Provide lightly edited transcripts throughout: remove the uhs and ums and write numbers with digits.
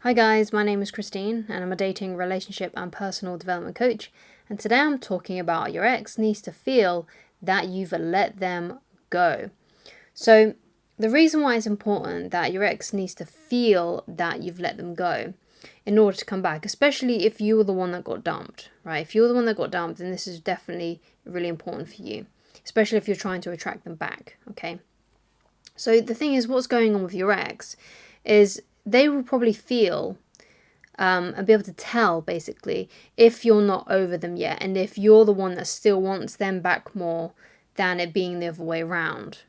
Hi guys, my name is Christine and I'm a dating, relationship and personal development coach, and today I'm talking about your ex needs to feel that you've let them go. So the reason why it's important that your ex needs to feel that you've let them go in order to come back, especially if you were the one that got dumped, right? If you're the one that got dumped, then this is definitely really important for you, especially if you're trying to attract them back, okay? So the thing is, what's going on with your ex is they will probably feel and be able to tell basically if you're not over them yet, and if you're the one that still wants them back more than it being the other way around,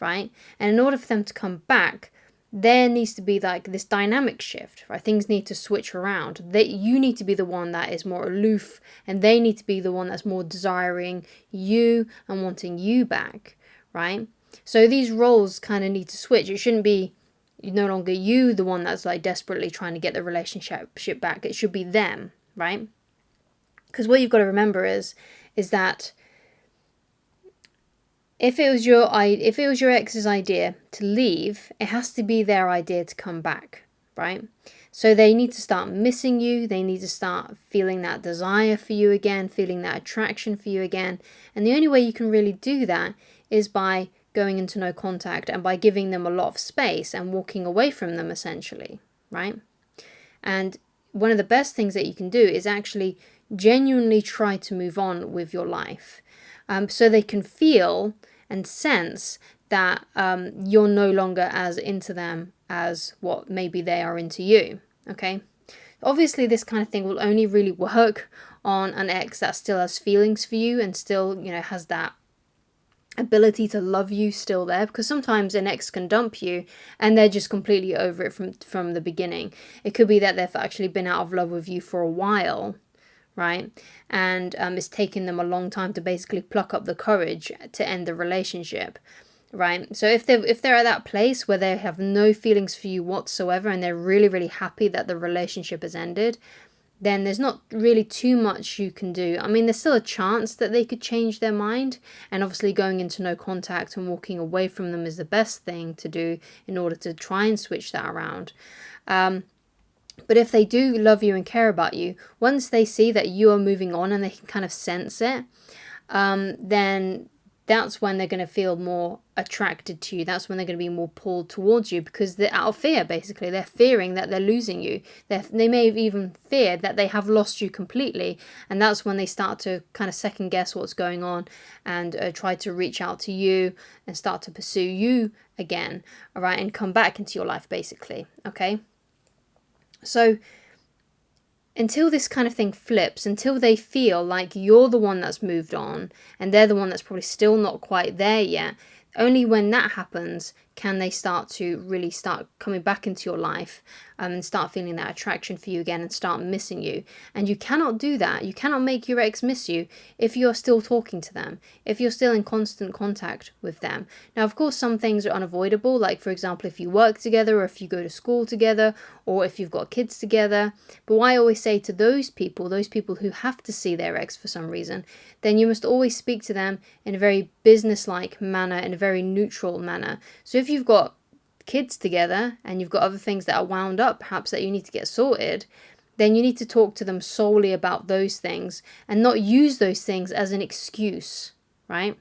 right? And in order for them to come back, there needs to be like this dynamic shift, right? Things need to switch around. You need to be the one that is more aloof, and they need to be the one that's more desiring you and wanting you back, right? So these roles kind of need to switch. It shouldn't be no longer you the one that's like desperately trying to get the relationship back. It should be them, right? Because what you've got to remember is that if it was your ex's idea to leave, it has to be their idea to come back, right? So they need to start missing you. They need to start feeling that desire for you again, feeling that attraction for you again. And the only way you can really do that is by going into no contact and by giving them a lot of space and walking away from them, essentially, right? And one of the best things that you can do is actually genuinely try to move on with your life, so they can feel and sense that you're no longer as into them as what maybe they are into you, okay? Obviously, this kind of thing will only really work on an ex that still has feelings for you and still, has that ability to love you still there, because sometimes an ex can dump you and they're just completely over it from the beginning. It could be that they've actually been out of love with you for a while, right? And it's taken them a long time to basically pluck up the courage to end the relationship, right? So if they're at that place where they have no feelings for you whatsoever and they're really, really happy that the relationship has ended, then there's not really too much you can do. I mean, there's still a chance that they could change their mind, and obviously going into no contact and walking away from them is the best thing to do in order to try and switch that around. But if they do love you and care about you, once they see that you are moving on and they can kind of sense it, then that's when they're going to feel more attracted to you. That's when they're going to be more pulled towards you, because they're out of fear, basically. They're fearing that they're losing you. They may have even feared that they have lost you completely. And that's when they start to kind of second guess what's going on and try to reach out to you and start to pursue you again, all right, and come back into your life, basically, okay? So until this kind of thing flips, until they feel like you're the one that's moved on and they're the one that's probably still not quite there yet, only when that happens can they start to really start coming back into your life, and start feeling that attraction for you again and start missing you. And you cannot do that. You cannot make your ex miss you if you're still talking to them, if you're still in constant contact with them. Now, of course, some things are unavoidable, like, for example, if you work together or if you go to school together or if you've got kids together. But what I always say to those people who have to see their ex for some reason, then you must always speak to them in a very business-like manner, in a very neutral manner. So if you've got kids together and you've got other things that are wound up perhaps that you need to get sorted, then you need to talk to them solely about those things and not use those things as an excuse, right?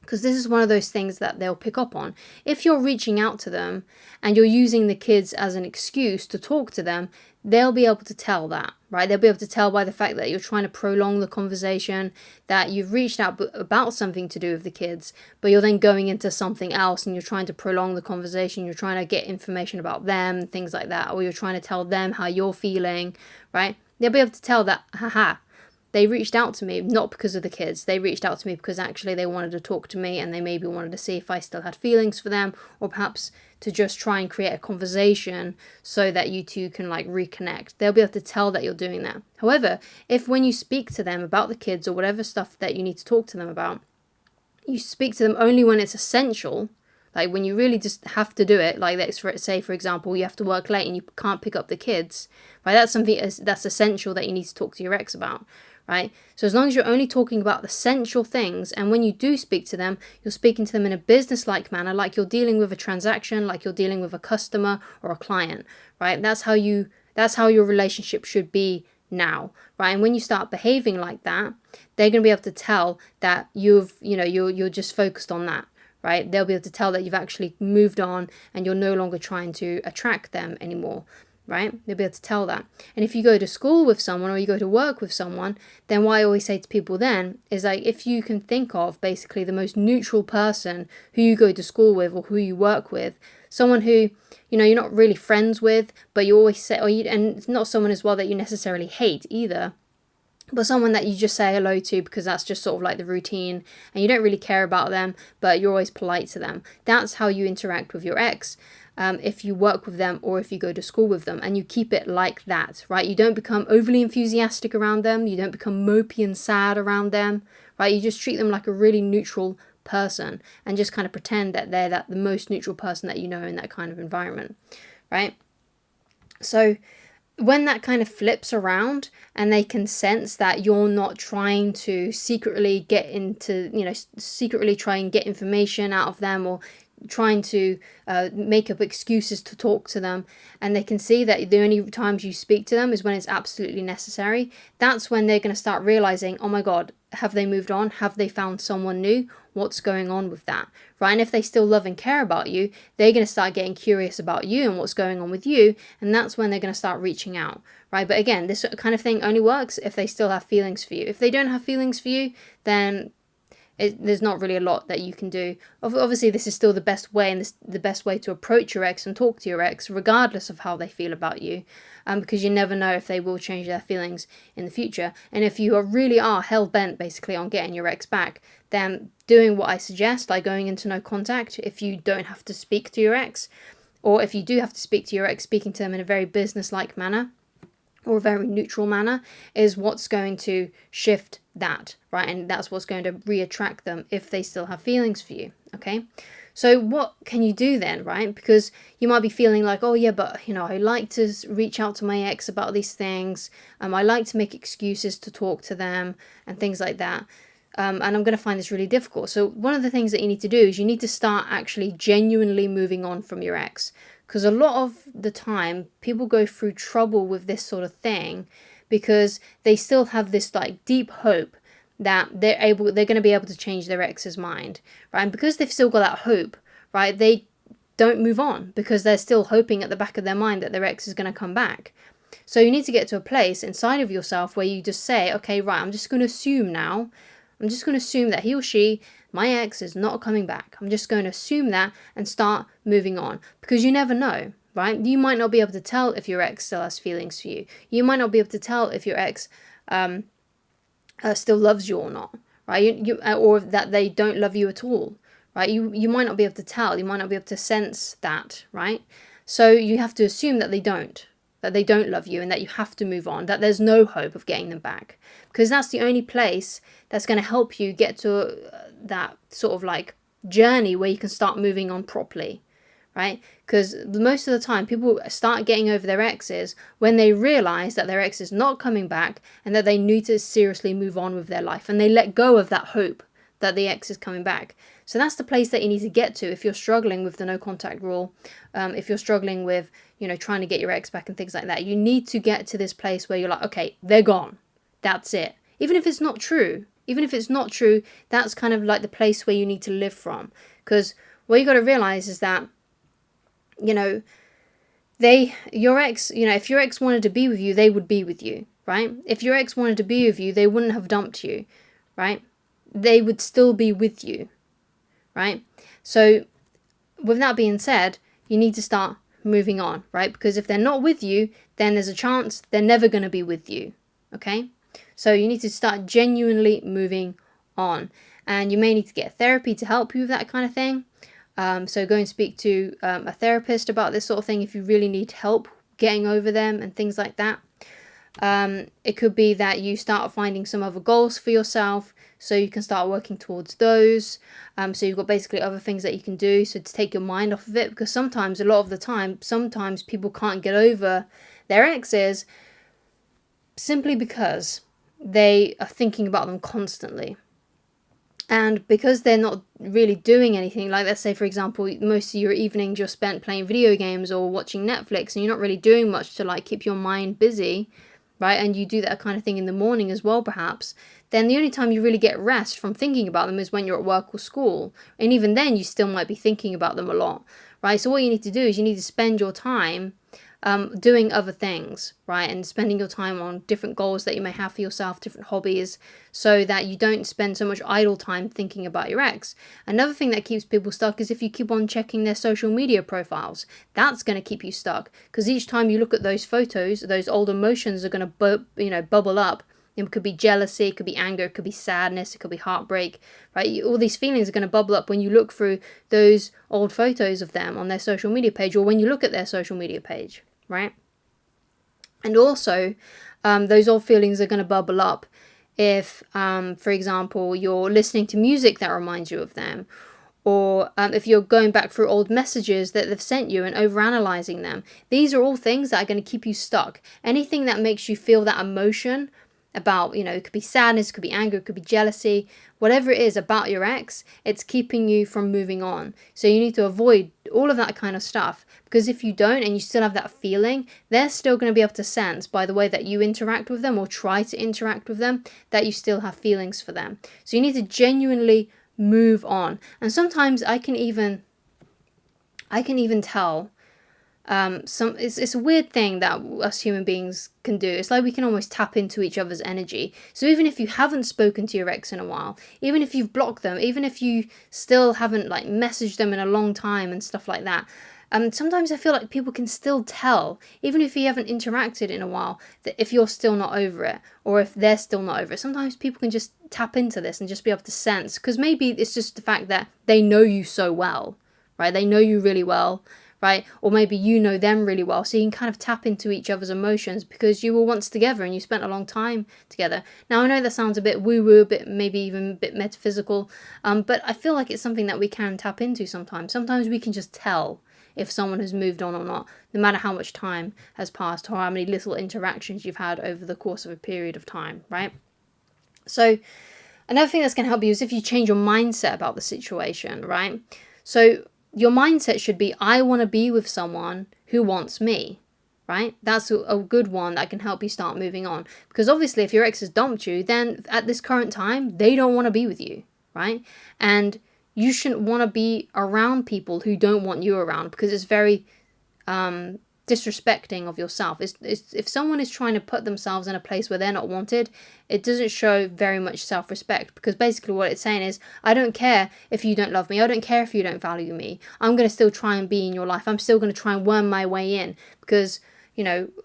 Because this is one of those things that they'll pick up on. If you're reaching out to them and you're using the kids as an excuse to talk to them, they'll be able to tell that, right? They'll be able to tell by the fact that you're trying to prolong the conversation, that you've reached out about something to do with the kids, but you're then going into something else and you're trying to prolong the conversation. You're trying to get information about them, things like that, or you're trying to tell them how you're feeling, right? They'll be able to tell that, haha, they reached out to me not because of the kids. They reached out to me because actually they wanted to talk to me and they maybe wanted to see if I still had feelings for them, or perhaps to just try and create a conversation so that you two can like reconnect. They'll be able to tell that you're doing that. However, if when you speak to them about the kids or whatever stuff that you need to talk to them about, you speak to them only when it's essential, like when you really just have to do it, like let's say, for example, you have to work late and you can't pick up the kids, right? That's something that's essential that you need to talk to your ex about, right? So as long as you're only talking about the essential things, and when you do speak to them, you're speaking to them in a business-like manner, like you're dealing with a transaction, like you're dealing with a customer or a client, right? That's how you That's how your relationship should be now, right? And when you start behaving like that, they're going to be able to tell that you're just focused on that, right? They'll be able to tell that you've actually moved on and you're no longer trying to attract them anymore, right? They'll be able to tell that. And if you go to school with someone or you go to work with someone, then what I always say to people then is like, if you can think of basically the most neutral person who you go to school with or who you work with, someone who, you're not really friends with, but you always say, and it's not someone as well that you necessarily hate either, but someone that you just say hello to because that's just sort of like the routine and you don't really care about them, but you're always polite to them. That's how you interact with your ex. If you work with them or if you go to school with them, and you keep it like that, right? You don't become overly enthusiastic around them. You don't become mopey and sad around them, right? You just treat them like a really neutral person and just kind of pretend that they're the most neutral person that you know in that kind of environment, right? So when that kind of flips around and they can sense that you're not trying to secretly secretly try and get information out of them or trying to make up excuses to talk to them, and they can see that the only times you speak to them is when it's absolutely necessary, that's when they're going to start realizing, oh my God, have they moved on? Have they found someone new? What's going on with that, right? And if they still love and care about you, they're going to start getting curious about you and what's going on with you, and that's when they're going to start reaching out, right? But again, this kind of thing only works if they still have feelings for you. If they don't have feelings for you, then there's not really a lot that you can do. Obviously, this is still the best way, and this the best way to approach your ex and talk to your ex, regardless of how they feel about you, because you never know if they will change their feelings in the future. And if you really are hell-bent, basically, on getting your ex back, then doing what I suggest, like going into no contact, if you don't have to speak to your ex, or if you do have to speak to your ex, speaking to them in a very business-like manner, or a very neutral manner, is what's going to shift that, right? And that's what's going to reattract them if they still have feelings for you, okay? So what can you do then, right? Because you might be feeling like, oh yeah, but I like to reach out to my ex about these things. I like to make excuses to talk to them and things like that. And I'm going to find this really difficult. So one of the things that you need to do is you need to start actually genuinely moving on from your ex. Because a lot of the time, people go through trouble with this sort of thing because they still have this like deep hope that they're going to be able to change their ex's mind, right? And because they've still got that hope, right, they don't move on because they're still hoping at the back of their mind that their ex is going to come back. So you need to get to a place inside of yourself where you just say, okay, right, I'm just going to assume that he or she, my ex, is not coming back. I'm just going to assume that and start moving on, because you never know, right? You might not be able to tell if your ex still has feelings for you. You might not be able to tell if your ex still loves you or not, right? Or that they don't love you at all, right? You might not be able to tell. You might not be able to sense that, right? So you have to assume that they don't love you and that you have to move on, that there's no hope of getting them back, because that's the only place that's going to help you get to that sort of like journey where you can start moving on properly, right? Because most of the time people start getting over their exes when they realize that their ex is not coming back and that they need to seriously move on with their life, and they let go of that hope that the ex is coming back. So that's the place that you need to get to if you're struggling with the no contact rule, if you're struggling with trying to get your ex back and things like that. You need to get to this place where you're like, okay, they're gone, that's it. Even if it's not true, that's kind of like the place where you need to live from. Because what you got to realize is that your ex, if your ex wanted to be with you, they would be with you, right? If your ex wanted to be with you, they wouldn't have dumped you, right? They would still be with you, right? So with that being said, you need to start moving on, right? Because if they're not with you, then there's a chance they're never going to be with you, okay? So you need to start genuinely moving on, and you may need to get therapy to help you with that kind of thing. So go and speak to a therapist about this sort of thing if you really need help getting over them and things like that. It could be that you start finding some other goals for yourself, so you can start working towards those. So you've got basically other things that you can do, so to take your mind off of it, because a lot of the time, people can't get over their exes simply because they are thinking about them constantly. And because they're not really doing anything, like let's say, for example, most of your evenings you're spent playing video games or watching Netflix, and you're not really doing much to like keep your mind busy, right? And you do that kind of thing in the morning as well, perhaps, then the only time you really get rest from thinking about them is when you're at work or school. And even then, you still might be thinking about them a lot, right? So what you need to do is you need to spend your time doing other things, right? And spending your time on different goals that you may have for yourself, different hobbies, so that you don't spend so much idle time thinking about your ex. Another thing that keeps people stuck is if you keep on checking their social media profiles. That's going to keep you stuck, because each time you look at those photos, those old emotions are going to bubble up. It could be jealousy, it could be anger, it could be sadness, it could be heartbreak, right? All these feelings are going to bubble up when you look through those old photos of them on their social media page, or when you look at their social media page, right? And also, those old feelings are going to bubble up if, for example, you're listening to music that reminds you of them, or if you're going back through old messages that they've sent you and overanalyzing them. These are all things that are going to keep you stuck. Anything that makes you feel that emotion about, it could be sadness, it could be anger, it could be jealousy, whatever it is about your ex, it's keeping you from moving on. So you need to avoid all of that kind of stuff, because if you don't and you still have that feeling, they're still going to be able to sense by the way that you interact with them or try to interact with them that you still have feelings for them. So you need to genuinely move on. And sometimes I can even tell it's a weird thing that us human beings can do. It's like we can almost tap into each other's energy. So even if you haven't spoken to your ex in a while, even if you've blocked them, even if you still haven't like messaged them in a long time and stuff like that, sometimes I feel like people can still tell, even if you haven't interacted in a while, that if you're still not over it, or if they're still not over it. Sometimes people can just tap into this and just be able to sense, because maybe it's just the fact that they know you so well, right? They know you really well, right? Or maybe you know them really well, so you can kind of tap into each other's emotions because you were once together and you spent a long time together. Now, I know that sounds a bit woo-woo, maybe even a bit metaphysical, but I feel like it's something that we can tap into sometimes. Sometimes we can just tell if someone has moved on or not, no matter how much time has passed or how many little interactions you've had over the course of a period of time, right? So another thing that's going to help you is if you change your mindset about the situation, right? So your mindset should be, I want to be with someone who wants me, right? That's a good one that can help you start moving on. Because obviously if your ex has dumped you, then at this current time, they don't want to be with you, right? And you shouldn't want to be around people who don't want you around, because it's very disrespecting of yourself. If someone is trying to put themselves in a place where they're not wanted, it doesn't show very much self-respect, because basically what it's saying is, I don't care if you don't love me, I don't care if you don't value me, I'm going to still try and be in your life, I'm still going to try and worm my way in, because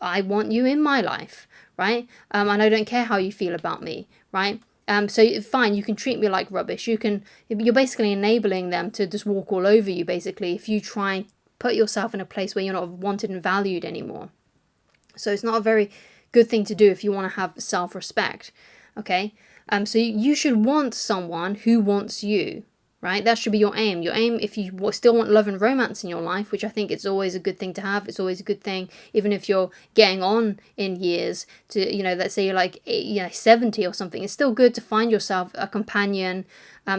I want you in my life, right? And I don't care how you feel about me, right? So fine, you can treat me like rubbish. You're basically enabling them to just walk all over you, basically, if you try and put yourself in a place where you're not wanted and valued anymore. So it's not a very good thing to do if you want to have self-respect, okay? So you should want someone who wants you, right? That should be your aim. Your aim, if you still want love and romance in your life, which I think it's always a good thing to have. It's always a good thing, even if you're getting on in years to, let's say you're like 70 or something. It's still good to find yourself a companion,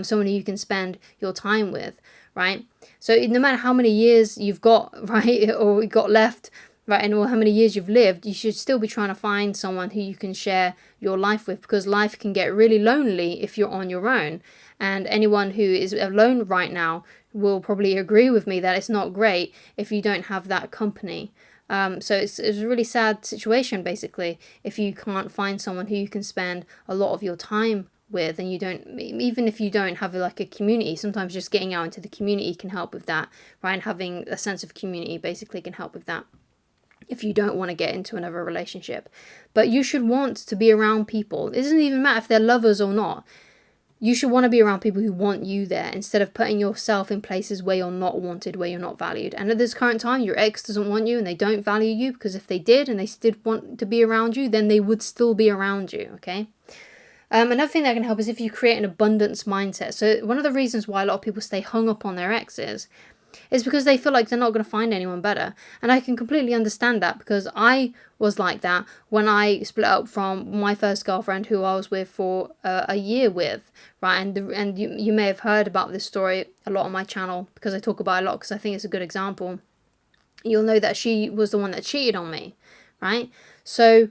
someone who you can spend your time with, right? So no matter how many years you've got, right, or got left, right, and or how many years you've lived, you should still be trying to find someone who you can share your life with, because life can get really lonely if you're on your own. And anyone who is alone right now will probably agree with me that it's not great if you don't have that company. So it's a really sad situation, basically, if you can't find someone who you can spend a lot of your time with, and you don't, even if you don't have like a community, sometimes just getting out into the community can help with that, right? And having a sense of community basically can help with that, if you don't want to get into another relationship. But you should want to be around people. It doesn't even matter if they're lovers or not. You should want to be around people who want you there, instead of putting yourself in places where you're not wanted, where you're not valued. And at this current time, your ex doesn't want you and they don't value you, because if they did and they did want to be around you, then they would still be around you, okay? Another thing that can help is if you create an abundance mindset. So one of the reasons why a lot of people stay hung up on their exes It's because they feel like they're not going to find anyone better. And I can completely understand that, because I was like that when I split up from my first girlfriend, who I was with for a year with, right? And you may have heard about this story a lot on my channel, because I talk about it a lot, because I think it's a good example. You'll know that she was the one that cheated on me, right? So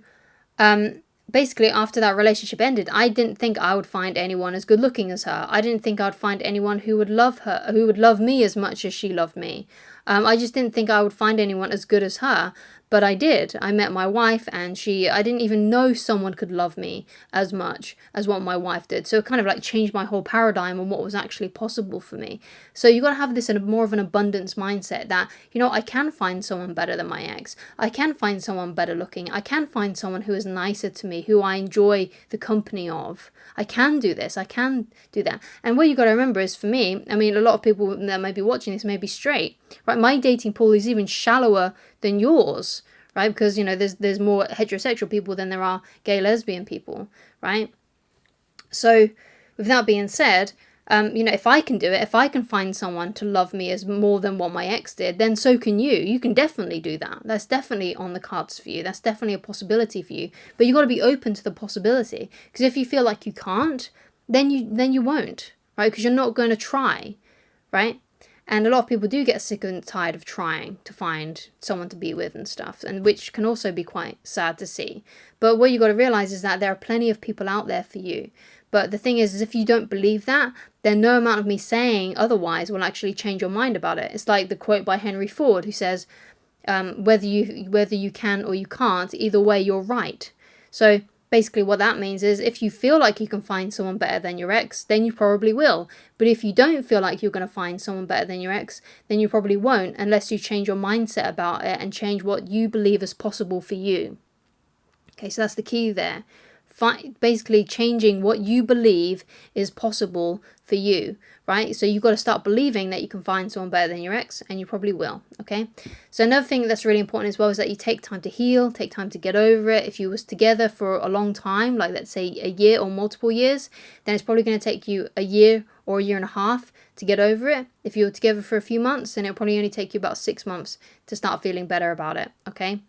basically, after that relationship ended, I didn't think I would find anyone as good looking as her. I didn't think I'd find anyone who would love her, who would love me as much as she loved me. I just didn't think I would find anyone as good as her. But I did. I met my wife, and I didn't even know someone could love me as much as what my wife did. So it kind of like changed my whole paradigm on what was actually possible for me. So you got to have this in more of an abundance mindset that, you know, I can find someone better than my ex. I can find someone better looking. I can find someone who is nicer to me, who I enjoy the company of. I can do this. I can do that. And what you got to remember is, for me, I mean, a lot of people that may be watching this may be straight, right? My dating pool is even shallower than yours, right? Because, you know, there's more heterosexual people than there are gay lesbian people, right? So with that being said, you know, if I can do it, if I can find someone to love me as more than what my ex did, then so can you. You can definitely do that. That's definitely on the cards for you. That's definitely a possibility for you. But you got to be open to the possibility, because if you feel like you can't, then you won't, right? Because you're not going to try, right? And a lot of people do get sick and tired of trying to find someone to be with and stuff, and which can also be quite sad to see. But what you got to realize is that there are plenty of people out there for you. But the thing is if you don't believe that, then no amount of me saying otherwise will actually change your mind about it. It's like the quote by Henry Ford, who says, whether you can or you can't, either way you're right. So basically what that means is, if you feel like you can find someone better than your ex, then you probably will. But if you don't feel like you're going to find someone better than your ex, then you probably won't, unless you change your mindset about it and change what you believe is possible for you. Okay, so that's the key there. Basically changing what you believe is possible for you, right? So you've got to start believing that you can find someone better than your ex, and you probably will, okay? So another thing that's really important as well is that you take time to heal, take time to get over it. If you was together for a long time, like let's say a year or multiple years, then it's probably going to take you a year or a year and a half to get over it. If you were together for a few months, then it'll probably only take you about 6 months to start feeling better about it, okay?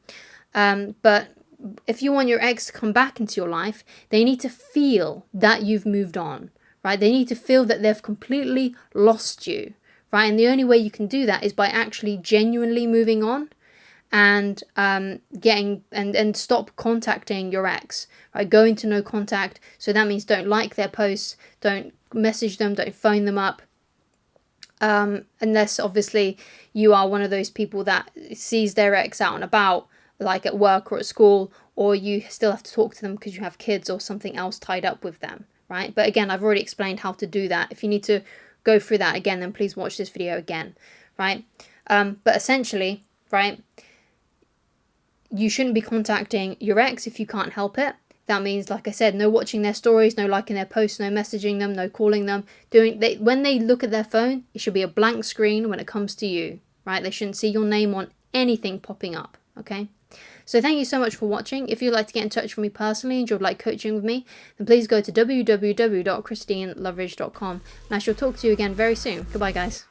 But if you want your ex to come back into your life, they need to feel that you've moved on, right? They need to feel that they've completely lost you, right? And the only way you can do that is by actually genuinely moving on and getting and stop contacting your ex, right? Go into no contact. So that means don't like their posts, don't message them, don't phone them up. Unless obviously you are one of those people that sees their ex out and about, like at work or at school, or you still have to talk to them because you have kids or something else tied up with them, right? But again, I've already explained how to do that. If you need to go through that again, then please watch this video again, right? But essentially, right, you shouldn't be contacting your ex if you can't help it. That means, like I said, no watching their stories, no liking their posts, no messaging them, no calling them. When they look at their phone, it should be a blank screen when it comes to you, right? They shouldn't see your name on anything popping up, okay? So thank you so much for watching. If you'd like to get in touch with me personally and you'd like coaching with me, then please go to www.christineloveridge.com, and I shall talk to you again very soon. Goodbye, guys.